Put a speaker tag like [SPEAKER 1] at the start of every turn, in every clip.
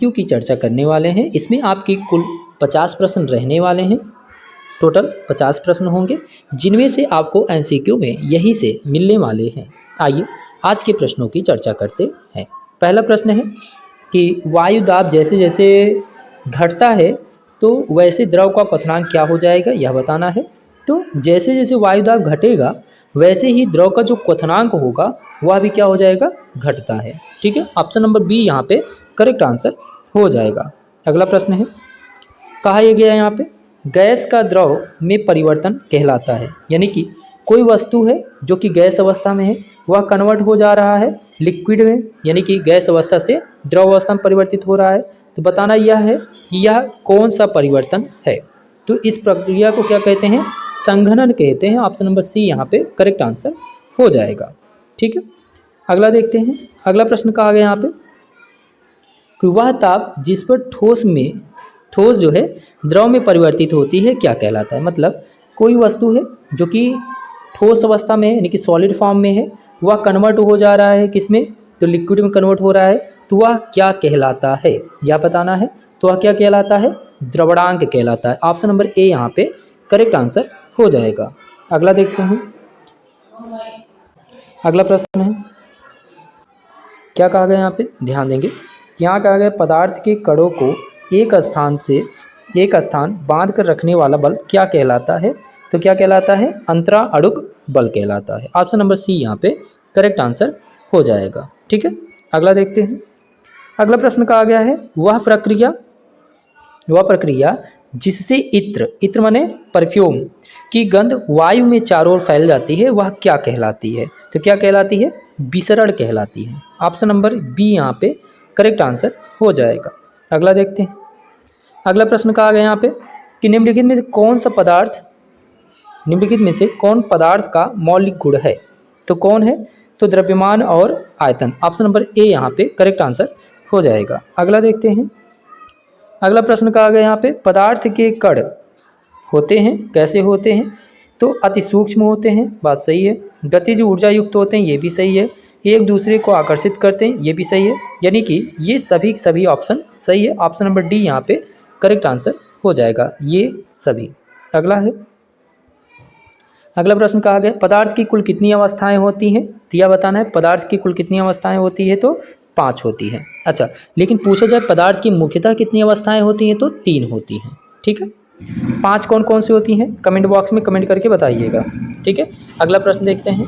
[SPEAKER 1] MCQ की चर्चा करने वाले हैं। इसमें आपकी कुल 50 प्रश्न रहने वाले हैं। टोटल 50 प्रश्न होंगे, जिनमें से आपको MCQ में यहीं से मिलने वाले हैं। आइए आज के प्रश्नों की चर्चा करते हैं। पहला प्रश्न है कि वायु दाब जैसे जैसे घटता है तो वैसे द्रव का क्वथनांक क्या हो जाएगा, यह बताना है। तो जैसे जैसे वायु दाब घटेगा वैसे ही द्रव का जो क्वथनांक होगा वह भी क्या हो जाएगा, घटता है। ठीक है, ऑप्शन नंबर बी यहाँ पे करेक्ट आंसर हो जाएगा। अगला प्रश्न है, कहा यह गया यहाँ पे गैस का द्रव में परिवर्तन कहलाता है। यानी कि कोई वस्तु है जो कि गैस अवस्था में है, वह कन्वर्ट हो जा रहा है लिक्विड में, यानी कि गैस अवस्था से द्रव अवस्था में परिवर्तित हो रहा है। तो बताना यह है कि यह कौन सा परिवर्तन है। तो इस प्रक्रिया को क्या कहते हैं, संघनन कहते हैं। ऑप्शन नंबर सी यहाँ पे करेक्ट आंसर हो जाएगा। ठीक है, अगला देखते हैं। अगला प्रश्न कहा गया यहाँ पे कि वह ताप जिस पर ठोस जो है द्रव में परिवर्तित होती है क्या कहलाता है। मतलब कोई वस्तु है जो कि ठोस अवस्था में है, यानी कि सॉलिड फॉर्म में है, वह कन्वर्ट हो जा रहा है किसमें, तो लिक्विड में कन्वर्ट हो रहा है, तो वह क्या कहलाता है यह बताना है। तो वह क्या कहलाता है, द्रवणांक कहलाता है। ऑप्शन नंबर ए यहाँ पे करेक्ट आंसर हो जाएगा। अगला देखते हैं। अगला प्रश्न है, क्या कहा गया यहाँ पे, ध्यान देंगे। यहाँ कहा गया पदार्थ के कणों को एक स्थान से एक स्थान बांध कर रखने वाला बल क्या कहलाता है। तो क्या कहलाता है, अंतरा अड़ुक बल कहलाता है। ऑप्शन नंबर सी यहाँ पे करेक्ट आंसर हो जाएगा। ठीक है, अगला देखते हैं। अगला प्रश्न कहा गया है वह प्रक्रिया जिससे इत्र माने परफ्यूम की गंध वायु में चारों ओर फैल जाती है वह क्या कहलाती है। तो क्या कहलाती है, विसरण कहलाती है। ऑप्शन नंबर बी यहाँ पे करेक्ट आंसर हो जाएगा। अगला देखते हैं। अगला प्रश्न कहा गया यहाँ पे कि निम्नलिखित में से कौन पदार्थ का मौलिक गुण है। तो कौन है, तो द्रव्यमान और आयतन। ऑप्शन नंबर ए यहाँ पे करेक्ट आंसर हो जाएगा। अगला देखते हैं। अगला प्रश्न कहा गया यहाँ पे पदार्थ के कण होते हैं, कैसे होते हैं, तो अति सूक्ष्म होते हैं, बात सही है। गतिज ऊर्जा युक्त होते हैं, ये भी सही है। एक दूसरे को आकर्षित करते हैं, ये भी सही है। यानी कि ये सभी ऑप्शन सही है। ऑप्शन नंबर डी यहाँ पे करेक्ट आंसर हो जाएगा, ये सभी। अगला है, अगला प्रश्न कहा गया पदार्थ की कुल कितनी अवस्थाएं होती हैं। तो यह बताना है पदार्थ की कुल कितनी अवस्थाएं होती है, तो 5 होती हैं। अच्छा, लेकिन पूछा जाए पदार्थ की मुख्यतः कितनी अवस्थाएं होती हैं, तो 3 होती हैं। ठीक है, 5 कौन कौन सी होती हैं, कमेंट बॉक्स में कमेंट करके बताइएगा। ठीक है, अगला प्रश्न देखते हैं।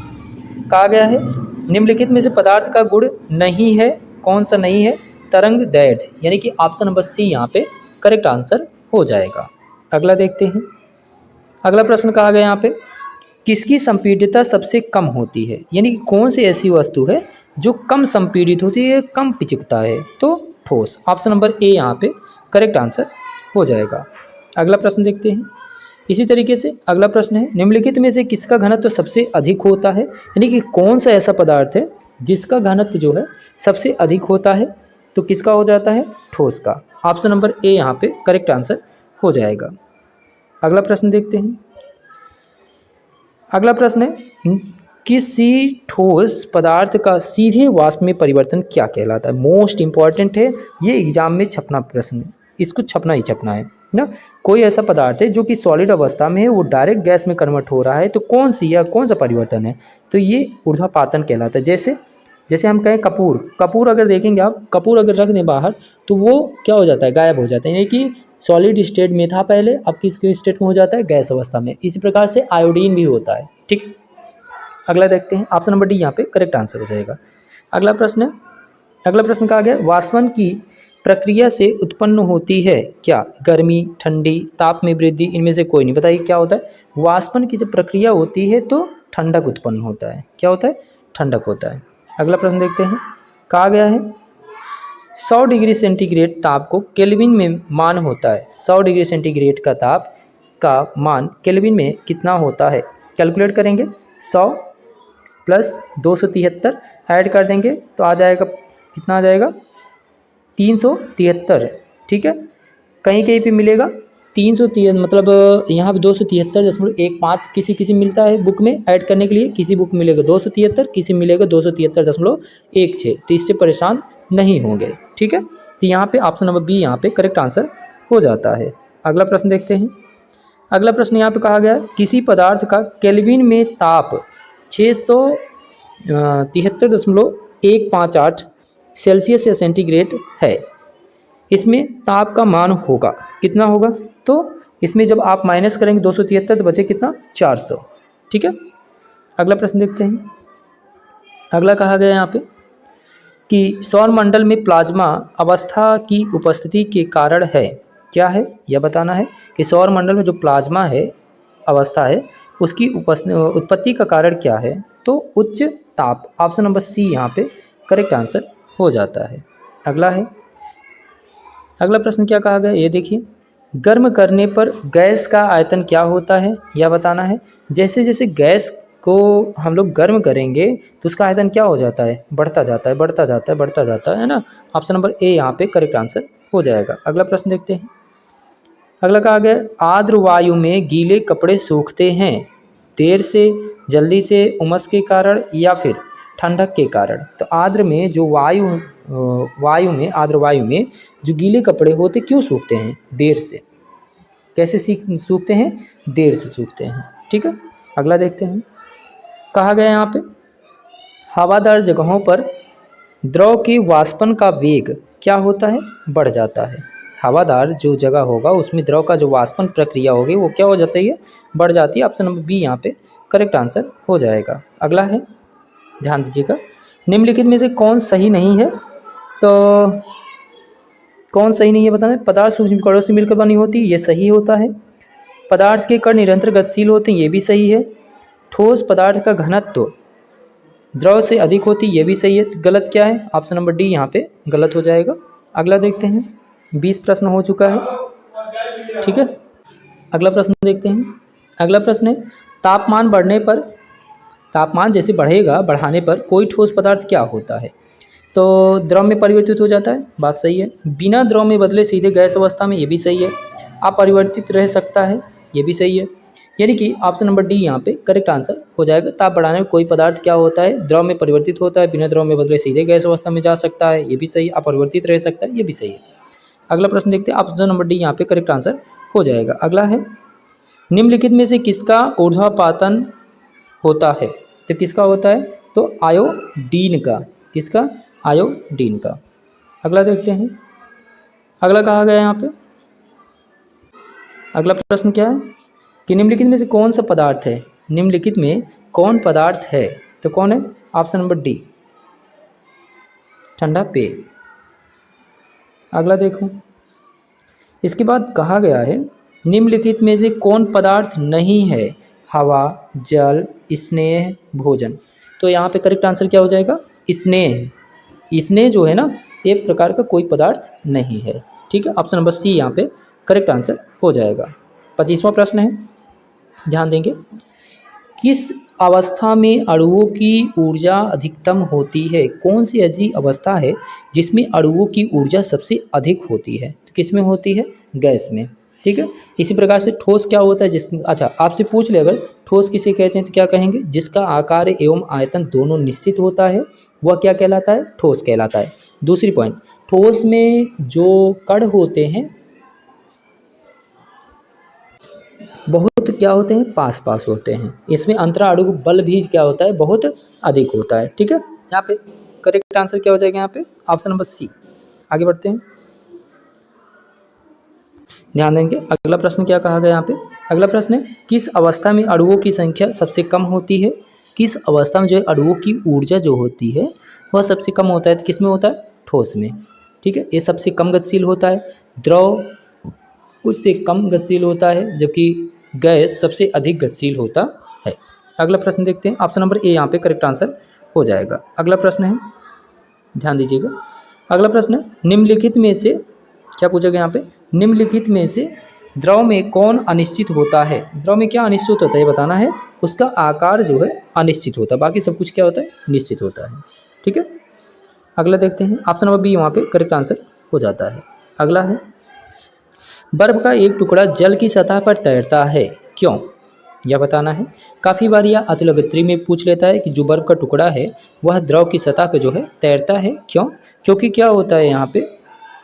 [SPEAKER 1] कहा गया है निम्नलिखित में से पदार्थ का गुण नहीं है, कौन सा नहीं है, तरंग दैर्ध्य, यानी कि ऑप्शन नंबर सी यहाँ पे करेक्ट आंसर हो जाएगा। अगला देखते हैं। अगला प्रश्न कहा गया यहाँ पे किसकी संपीडितता सबसे कम होती है, यानी कि कौन सी ऐसी वस्तु है जो कम संपीड़ित होती है, कम पिचकता है, तो ठोस। ऑप्शन नंबर ए यहाँ पे करेक्ट आंसर हो जाएगा। अगला प्रश्न देखते हैं। इसी तरीके से अगला प्रश्न है निम्नलिखित में से किसका घनत्व सबसे अधिक होता है, यानी कि कौन सा ऐसा पदार्थ है जिसका घनत्व जो है सबसे अधिक होता है, तो किसका हो जाता है, ठोस का। ऑप्शन नंबर ए यहाँ पे करेक्ट आंसर हो जाएगा। अगला प्रश्न देखते हैं। अगला प्रश्न है किसी ठोस पदार्थ का सीधे वाष्प में परिवर्तन क्या कहलाता है। मोस्ट इंपॉर्टेंट है, ये एग्जाम में छपना प्रश्न है, इसको छपना ही छपना है ना। कोई ऐसा पदार्थ है जो कि सॉलिड अवस्था में है, वो डायरेक्ट गैस में कन्वर्ट हो रहा है, तो कौन सा परिवर्तन है, तो ये ऊर्ध्वापातन कहलाता है। जैसे हम कहें कपूर अगर देखेंगे आप, कपूर अगर रख दें बाहर तो वो क्या हो जाता है, गायब हो जाता है, यानी कि सॉलिड स्टेट में था पहले, अब किसके स्टेट में हो जाता है, गैस अवस्था में। इसी प्रकार से आयोडीन भी होता है। ठीक, अगला देखते हैं। ऑप्शन नंबर डी यहाँ पे करेक्ट आंसर हो जाएगा। अगला प्रश्न कहा गया वाष्पन की प्रक्रिया से उत्पन्न होती है क्या, गर्मी, ठंडी, ताप में वृद्धि, इनमें से कोई नहीं। बताइए क्या होता है, वाष्पन की जब प्रक्रिया होती है तो ठंडक उत्पन्न होता है। क्या होता है, ठंडक होता है। अगला प्रश्न देखते हैं। कहा गया है 100 डिग्री सेंटीग्रेड ताप को केल्विन में मान होता है। 100 डिग्री सेंटीग्रेड का ताप का मान केल्विन में कितना होता है। कैलकुलेट करेंगे, 100 प्लस 273 ऐड कर देंगे तो आ जाएगा, कितना आ जाएगा, 373। ठीक है, कहीं कहीं पे मिलेगा 373, मतलब यहाँ पे 273.15 किसी मिलता है बुक में ऐड करने के लिए, किसी बुक में मिलेगा 273, किसी मिलेगा 273.16। तो इससे परेशान नहीं होंगे। ठीक है, तो यहाँ पे ऑप्शन नंबर बी यहाँ पे करेक्ट आंसर हो जाता है। अगला प्रश्न देखते हैं। अगला प्रश्न यहाँ पे कहा गया है किसी पदार्थ का केल्विन में ताप 673.158 सेल्सियस या सेंटीग्रेड है, इसमें ताप का मान होगा कितना होगा? तो इसमें जब आप माइनस करेंगे 273 तो बचे कितना 400। ठीक है, अगला प्रश्न देखते हैं। अगला कहा गया यहाँ पे कि सौरमंडल में प्लाज्मा अवस्था की उपस्थिति के कारण है, क्या है यह बताना है कि सौरमंडल में जो प्लाज्मा है अवस्था है उसकी उत्पत्ति का कारण क्या है? तो उच्च ताप, ऑप्शन नंबर सी यहाँ पे करेक्ट आंसर हो जाता है। अगला है, अगला प्रश्न क्या कहा गया ये देखिए, गर्म करने पर गैस का आयतन क्या होता है यह बताना है। जैसे जैसे गैस को हम लोग गर्म करेंगे तो उसका आयतन क्या हो जाता है? बढ़ता जाता है, बढ़ता जाता है, बढ़ता जाता है ना। ऑप्शन नंबर ए यहाँ पे करेक्ट आंसर हो जाएगा। अगला प्रश्न देखते हैं। अगला कहा गया आर्द्र वायु में गीले कपड़े सूखते हैं देर से, जल्दी से, उमस के कारण या फिर ठंडक के कारण। तो आर्द्र में जो आर्द्र वायु में जो गीले कपड़े होते क्यों सूखते हैं? देर से। कैसे सूखते हैं? देर से सूखते हैं। ठीक है, अगला देखते हैं। कहा गया यहाँ पे हवादार जगहों पर द्रव के वाष्पन का वेग क्या होता है? बढ़ जाता है। हवादार जो जगह होगा उसमें द्रव का जो वाष्पन प्रक्रिया होगी वो क्या हो जाती है? बढ़ जाती है। ऑप्शन नंबर बी यहाँ पे करेक्ट आंसर हो जाएगा। अगला है, ध्यान दीजिएगा, निम्नलिखित में से कौन सही नहीं है? तो कौन सही नहीं है बताना। पदार्थ सूक्ष्म कणों से मिलकर बनी होती है, ये सही होता है। पदार्थ के कण निरंतर गतिशील होते हैं, ये भी सही है। ठोस पदार्थ का घनत्व द्रव से अधिक होती है, ये भी सही है। गलत क्या है? ऑप्शन नंबर डी यहाँ पे गलत हो जाएगा। अगला देखते हैं। 20 प्रश्न हो चुका है। ठीक है, अगला प्रश्न देखते हैं। अगला प्रश्न है तापमान बढ़ने पर, तापमान जैसे बढ़ेगा बढ़ाने पर कोई ठोस पदार्थ क्या होता है? तो द्रव में परिवर्तित हो जाता है, बात सही है। बिना द्रव में बदले सीधे गैस अवस्था में, ये भी सही है। अपरिवर्तित रह सकता है, ये भी सही है। यानी कि ऑप्शन नंबर डी यहाँ पे करेक्ट आंसर हो जाएगा। ताप बढ़ाने में कोई पदार्थ क्या होता है? द्रव में परिवर्तित होता है, बिना द्रव में बदले सीधे गैस अवस्था में जा सकता है, ये भी सही। अपरिवर्तित रह सकता है, ये भी सही है। अगला प्रश्न देखते हैं। ऑप्शन नंबर डी यहाँ पे करेक्ट आंसर हो जाएगा। अगला है निम्नलिखित में से किसका ऊर्ध्वापातन होता है? तो किसका होता है? तो आयोडीन का। किसका? आयोडीन का। अगला देखते हैं। अगला कहा गया यहाँ पे, अगला प्रश्न क्या है कि निम्नलिखित में से कौन सा पदार्थ है? निम्नलिखित में कौन पदार्थ है? तो कौन है? ऑप्शन नंबर डी ठंडा पेय। अगला देखो, इसके बाद कहा गया है निम्नलिखित में से कौन पदार्थ नहीं है? हवा, जल, स्नेह, भोजन। तो यहाँ पे करेक्ट आंसर क्या हो जाएगा? स्नेह। स्नेह जो है ना, एक प्रकार का कोई पदार्थ नहीं है। ठीक है, ऑप्शन नंबर सी यहाँ पे करेक्ट आंसर हो जाएगा। 25वां प्रश्न है, ध्यान देंगे। किस अवस्था में अणुओं की ऊर्जा अधिकतम होती है? कौन सी ऐसी अवस्था है जिसमें अणुओं की ऊर्जा सबसे अधिक होती है? तो किस में होती है? गैस में। ठीक है, इसी प्रकार से ठोस क्या होता है? अच्छा आपसे पूछ ले अगर ठोस किसे कहते हैं तो क्या कहेंगे? जिसका आकार एवं आयतन दोनों निश्चित होता है वह क्या कहलाता है? ठोस कहलाता है। दूसरी पॉइंट, ठोस में जो कण होते हैं बहुत क्या होते हैं? पास पास होते हैं। इसमें अंतराणु बल भी क्या होता है? बहुत अधिक होता है। ठीक है, यहाँ पे करेक्ट आंसर क्या हो जाएगा? यहाँ पे ऑप्शन नंबर सी। आगे बढ़ते हैं, ध्यान देंगे। अगला प्रश्न क्या कहा गया यहाँ पे? अगला प्रश्न है किस अवस्था में अणुओं की संख्या सबसे कम होती है? किस अवस्था में जो है अणुओं की ऊर्जा जो होती है वह सबसे कम होता है? तो किस में होता है? ठोस में। ठीक है, ये सबसे कम गतिशील होता है। द्रव उससे कम गतिशील होता है, जबकि गैस सबसे अधिक गतिशील होता है। अगला प्रश्न देखते हैं। ऑप्शन नंबर ए यहाँ पे करेक्ट आंसर हो जाएगा। अगला प्रश्न है, ध्यान दीजिएगा। अगला प्रश्न है निम्नलिखित में से क्या पूछा गया यहाँ पे? निम्नलिखित में से द्रव में कौन अनिश्चित होता है? द्रव में क्या अनिश्चित होता है ये बताना है। उसका आकार जो है अनिश्चित होता है, बाकी सब कुछ क्या होता है? निश्चित होता है। ठीक है, अगला देखते हैं। ऑप्शन नंबर बी वहाँ पे करेक्ट आंसर हो जाता है। अगला है बर्फ का एक टुकड़ा जल की सतह पर तैरता है, क्यों? यह बताना है। काफ़ी बार यह अतिलगत्री में पूछ लेता है कि जो बर्फ का टुकड़ा है वह द्रव की सतह पे जो है तैरता है, क्यों? क्योंकि क्या होता है यहाँ पे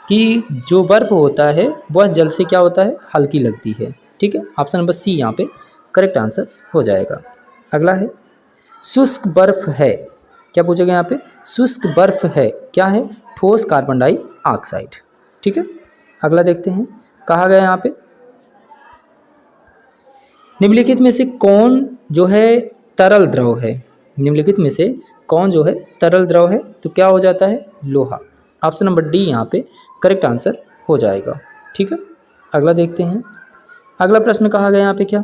[SPEAKER 1] कि जो बर्फ़ होता है वह जल से क्या होता है, हल्की लगती है। ठीक है, ऑप्शन नंबर सी यहाँ पे करेक्ट आंसर हो जाएगा। अगला है शुष्क बर्फ़ है, क्या पूछा गया यहाँ पे, शुष्क बर्फ़ है क्या है, ठोस कार्बन डाइऑक्साइड। ठीक है, अगला देखते हैं, कहा गया यहाँ पे निम्नलिखित में से कौन जो है तरल द्रव है, निम्नलिखित में से कौन जो है तरल द्रव है, तो क्या हो जाता है, लोहा। ऑप्शन नंबर डी यहाँ पे करेक्ट आंसर हो जाएगा। ठीक है, अगला देखते हैं, अगला प्रश्न कहा गया यहाँ पे क्या,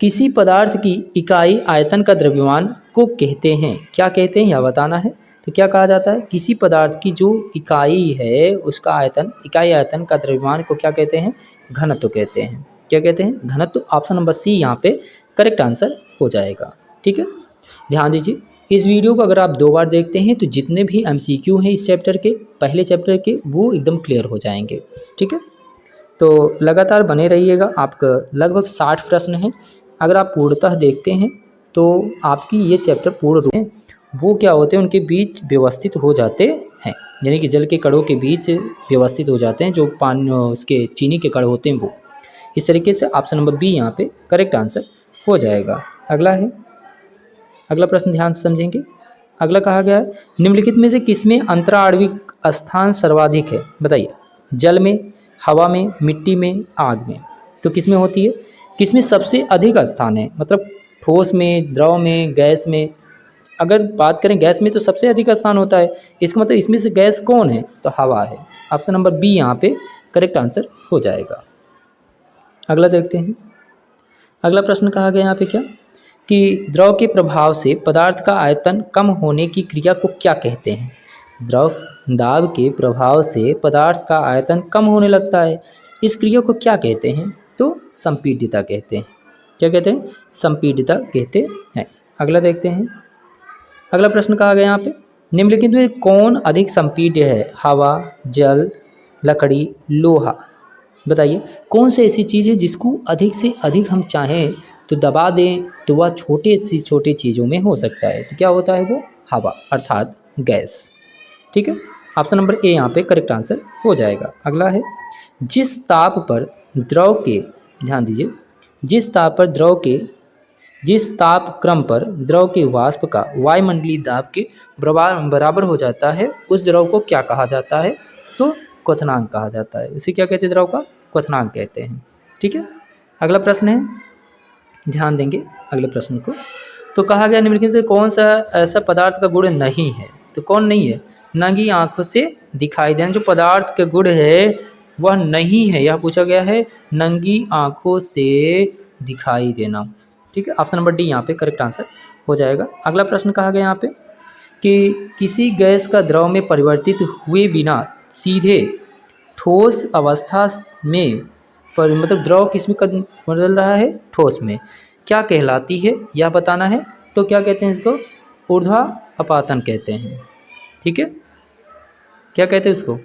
[SPEAKER 1] किसी पदार्थ की इकाई आयतन का द्रव्यमान को कहते हैं, क्या कहते हैं यह बताना है। तो क्या कहा जाता है, किसी पदार्थ की जो इकाई है उसका आयतन, इकाई आयतन का द्रव्यमान को क्या कहते हैं, घनत्व कहते हैं। क्या कहते हैं, घनत्व। ऑप्शन नंबर सी यहाँ पे करेक्ट आंसर हो जाएगा। ठीक है, ध्यान दीजिए, इस वीडियो को अगर आप 2 बार देखते हैं तो जितने भी MCQ हैं इस चैप्टर के, पहले चैप्टर के, वो एकदम क्लियर हो जाएंगे। ठीक है, तो लगातार बने रहिएगा। आपका लगभग 60 प्रश्न हैं, अगर आप पूर्णतः देखते हैं तो आपकी ये चैप्टर पूर्ण रूप में वो क्या होते हैं, उनके बीच व्यवस्थित हो जाते हैं, यानी कि जल के कणों के बीच व्यवस्थित हो जाते हैं, जो पानी उसके चीनी के कण होते हैं वो। इस तरीके से ऑप्शन नंबर बी यहाँ पे करेक्ट आंसर हो जाएगा। अगला है, अगला प्रश्न ध्यान से समझेंगे। अगला कहा गया है निम्नलिखित में से किसमें अंतराण्विक स्थान सर्वाधिक है, बताइए। जल में, हवा में, मिट्टी में, आग में। तो किसमें होती है, किसमें सबसे अधिक स्थान है, मतलब ठोस में, द्रव में, गैस में। अगर बात करें गैस में तो सबसे अधिक स्थान होता है, इसका मतलब इसमें से गैस कौन है, तो हवा है। ऑप्शन नंबर बी यहाँ पे करेक्ट आंसर हो जाएगा। अगला देखते हैं, अगला प्रश्न कहा गया यहाँ पे क्या, कि द्रव के प्रभाव से पदार्थ का आयतन कम होने की क्रिया को क्या कहते हैं। द्रव दाब के प्रभाव से पदार्थ का आयतन कम होने लगता है, इस क्रिया को क्या कहते हैं, तो संपीड्यता कहते हैं। क्या कहते हैं, संपीड्यता कहते हैं। अगला देखते हैं, अगला प्रश्न कहा गया यहाँ पे निम्नलिखित में कौन अधिक संपीड्य है, हवा, जल, लकड़ी, लोहा। बताइए कौन सी ऐसी चीज़ है जिसको अधिक से अधिक हम चाहें तो दबा दें तो वह छोटे चीज़ों में हो सकता है, तो क्या होता है वो, हवा अर्थात गैस। ठीक है, ऑप्शन नंबर ए यहाँ पे करेक्ट आंसर हो जाएगा। अगला है जिस ताप पर द्रव के, ध्यान दीजिए, जिस ताप क्रम पर द्रव के वाष्प का वायुमंडलीय दाब के बराबर हो जाता है उस द्रव को क्या कहा जाता है, तो क्वथनांक कहा जाता है। इसे क्या कहते हैं, द्रव का क्वथनांक कहते हैं। ठीक है, अगला प्रश्न है, ध्यान देंगे अगले प्रश्न को। तो कहा गया निम्नलिखित से कौन सा ऐसा पदार्थ का गुण नहीं है, तो कौन नहीं है, नंगी आंखों से दिखाई देना। जो पदार्थ का गुण है वह नहीं है, यह पूछा गया है, नंगी आंखों से दिखाई देना। ठीक है, ऑप्शन नंबर डी यहाँ पे करेक्ट आंसर हो जाएगा। अगला प्रश्न कहा गया यहाँ पे कि किसी गैस का द्रव में परिवर्तित हुए बिना सीधे ठोस अवस्था में मतलब द्रव किस में बदल रहा है, ठोस में, क्या कहलाती है यह बताना है। तो क्या कहते हैं इसको, ऊर्ध्वापातन कहते हैं। ठीक है, क्या कहते हैं इसको,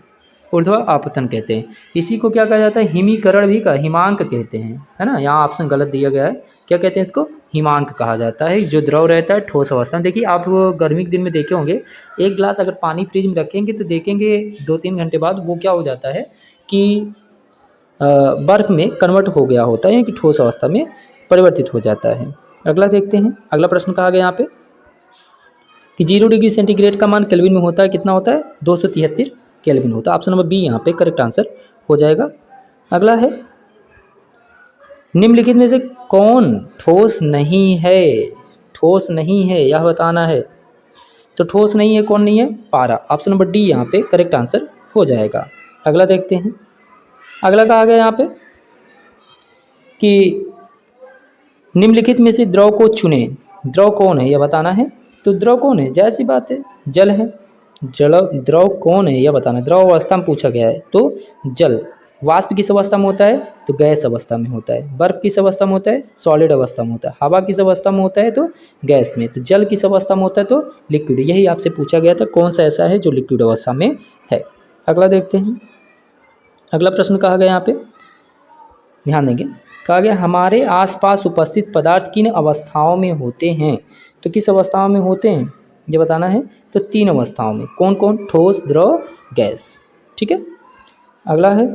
[SPEAKER 1] ऊर्ध्वापातन कहते हैं। इसी को क्या कहा जाता है, हिमीकरण भी का हिमांक कहते हैं, है ना। यहाँ ऑप्शन गलत दिया गया है, क्या कहते हैं इसको, हिमांक कहा जाता है। जो द्रव रहता है ठोस अवस्था में, देखिए आप गर्मी के दिन में देखे होंगे, एक गिलास अगर पानी फ्रिज में रखेंगे तो देखेंगे 2-3 घंटे बाद वो क्या हो जाता है कि बर्फ में कन्वर्ट हो गया होता है, कि ठोस अवस्था में परिवर्तित हो जाता है। अगला देखते हैं, अगला प्रश्न कहा गया यहाँ पे कि 0 डिग्री सेंटीग्रेड का मान केल्विन में होता है, कितना होता है, 273 केल्विन होता है। ऑप्शन नंबर बी यहाँ पे करेक्ट आंसर हो जाएगा। अगला है निम्नलिखित में से कौन ठोस नहीं है, ठोस नहीं है यह बताना है। तो ठोस नहीं है, कौन नहीं है, पारा। ऑप्शन नंबर डी यहाँ पे करेक्ट आंसर हो जाएगा। अगला देखते हैं, अगला कहा गया यहाँ पे कि निम्नलिखित में से द्रव को चुने, द्रव कौन है यह बताना है। तो द्रव कौन है, जैसी बात है, जल है। द्रव कौन है यह बताना है, द्रव अवस्था में पूछा गया है तो जल। वाष्प किस अवस्था में होता है, तो गैस अवस्था में होता है। बर्फ किस अवस्था में होता है, सॉलिड अवस्था में होता है। हवा किस अवस्था में होता है, तो गैस में। तो जल किस अवस्था में होता है, तो लिक्विड। यही आपसे पूछा गया था, कौन सा ऐसा है जो लिक्विड अवस्था में है। अगला देखते हैं, अगला प्रश्न कहा गया यहाँ पे, ध्यान देंगे, कहा गया हमारे आसपास उपस्थित पदार्थ किन अवस्थाओं में होते हैं। तो किस अवस्थाओं में होते हैं ये बताना है। तो 3 अवस्थाओं में, कौन कौन, ठोस, द्रव, गैस। ठीक है। अगला है,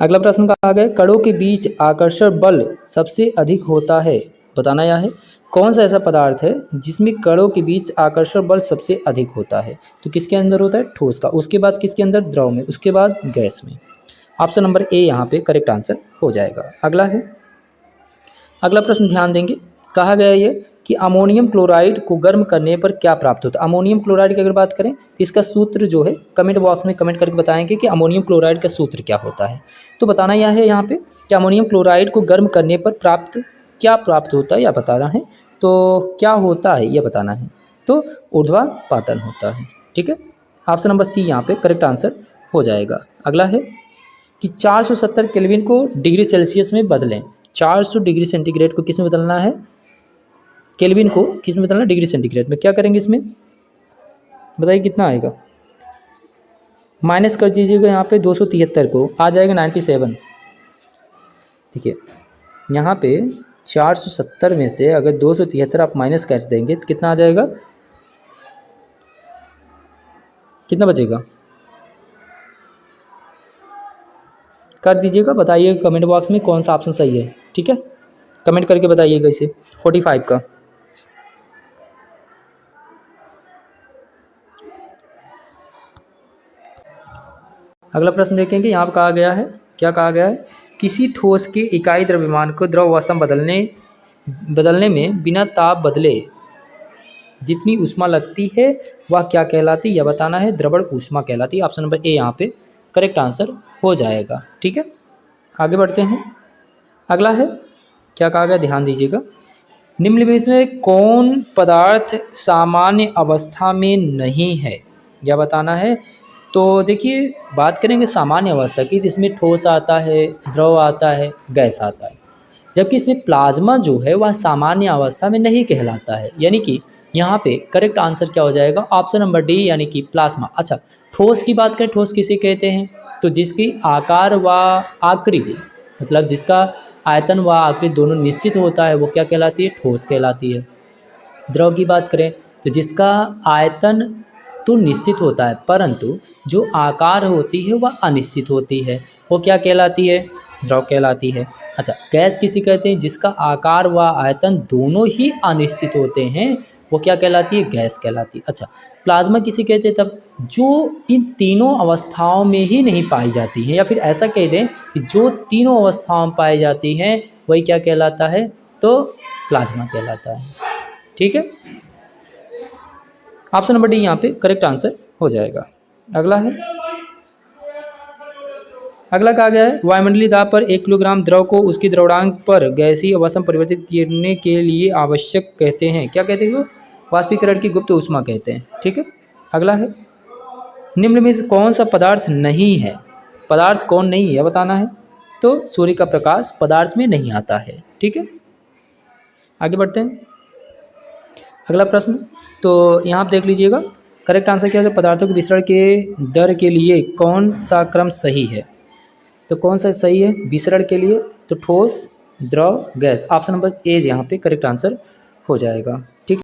[SPEAKER 1] अगला प्रश्न कहा गया कणों के बीच आकर्षण बल सबसे अधिक होता है, बताना यह है कौन सा ऐसा पदार्थ है जिसमें कणों के बीच आकर्षण बल सबसे अधिक होता है। तो किसके अंदर होता है, ठोस का, उसके बाद किसके अंदर, द्रव में, उसके बाद गैस में। ऑप्शन नंबर ए यहाँ पे करेक्ट आंसर हो जाएगा। अगला है, अगला प्रश्न ध्यान देंगे, कहा गया ये कि अमोनियम क्लोराइड को गर्म करने पर क्या प्राप्त होता है। अमोनियम क्लोराइड की अगर बात करें तो इसका सूत्र जो है कमेंट बॉक्स में कमेंट करके बताएंगे कि अमोनियम क्लोराइड का सूत्र क्या होता है। तो बताना यह है यहाँ पे कि अमोनियम क्लोराइड को गर्म करने पर क्या प्राप्त होता है या बताना है। तो क्या होता है यह बताना है, तो ऊर्ध्वापातन होता है। ठीक है, ऑप्शन नंबर सी यहाँ पे करेक्ट आंसर हो जाएगा। अगला है कि 470 केल्विन को डिग्री सेल्सियस में बदलें। 400 डिग्री सेंटीग्रेड को किस में बदलना है, केल्विन को किस में बदलना है, डिग्री सेंटीग्रेड में। क्या करेंगे इसमें, बताइए कितना आएगा, माइनस कर दीजिएगा यहाँ पे 273 को, आ जाएगा 97। ठीक है, यहाँ पे 470 में से अगर 273 आप माइनस कर देंगे तो कितना आ जाएगा, कितना बचेगा, कर दीजिएगा, बताइएगा कमेंट बॉक्स में कौन सा ऑप्शन सही है। ठीक है, कमेंट करके बताइएगा इसे, 45 का। अगला प्रश्न देखेंगे, यहाँ पर कहा गया है, क्या कहा गया है, किसी ठोस के इकाई द्रव्यमान को द्रव अवस्था में बदलने में बिना ताप बदले जितनी ऊष्मा लगती है वह क्या कहलाती है, यह बताना है, द्रवण ऊष्मा कहलाती है। ऑप्शन नंबर ए यहाँ पे करेक्ट आंसर हो जाएगा। ठीक है, आगे बढ़ते हैं। अगला है, क्या कहा गया, ध्यान दीजिएगा, निम्नलिखित में कौन पदार्थ सामान्य अवस्था में नहीं है, यह बताना है। तो देखिए, बात करेंगे सामान्य अवस्था की, जिसमें ठोस आता है, द्रव आता है, गैस आता है, जबकि इसमें प्लाज्मा जो है वह सामान्य अवस्था में नहीं कहलाता है। यानी कि यहाँ पे करेक्ट आंसर क्या हो जाएगा, ऑप्शन नंबर डी यानी कि प्लाज्मा। अच्छा, ठोस की बात करें, ठोस किसे कहते हैं, तो जिसकी आकार व आकृति, मतलब जिसका आयतन व आकृति दोनों निश्चित होता है वो क्या कहलाती है, ठोस कहलाती है। द्रव की बात करें तो जिसका आयतन तो निश्चित होता है परंतु जो आकार होती है वह अनिश्चित होती है, वो क्या कहलाती है, द्रव कहलाती है। अच्छा, गैस किसी कहते हैं जिसका आकार व आयतन दोनों ही अनिश्चित होते हैं, वो क्या कहलाती है, गैस कहलाती है। अच्छा, प्लाज्मा किसी कहते हैं तब जो इन तीनों अवस्थाओं में ही नहीं पाई जाती है, या फिर ऐसा कह दें कि जो तीनों अवस्थाओं में पाई जाती हैं वही क्या कहलाता है, तो प्लाज्मा कहलाता है। ठीक है, ऑप्शन नंबर डी यहाँ पे करेक्ट आंसर हो जाएगा। अगला है, अगला कहा गया है, वायुमंडलीय दाब पर 1 किलोग्राम द्रव को उसकी द्रवणांक पर गैसीय अवस्था में परिवर्तित करने के लिए आवश्यक कहते हैं, क्या कहते हैं, वाष्पीकरण की गुप्त ऊष्मा कहते हैं। ठीक है, अगला है, निम्न में से कौन सा पदार्थ नहीं है, पदार्थ कौन नहीं है बताना है। तो सूर्य का प्रकाश पदार्थ में नहीं आता है। ठीक है, आगे बढ़ते हैं। अगला प्रश्न, तो यहाँ आप देख लीजिएगा, करेक्ट आंसर क्या है, पदार्थों के विसरण के दर के लिए कौन सा क्रम सही है। तो कौन सा सही है विसरण के लिए, तो ठोस, द्रव, गैस। ऑप्शन नंबर ए यहाँ पे करेक्ट आंसर हो जाएगा। ठीक।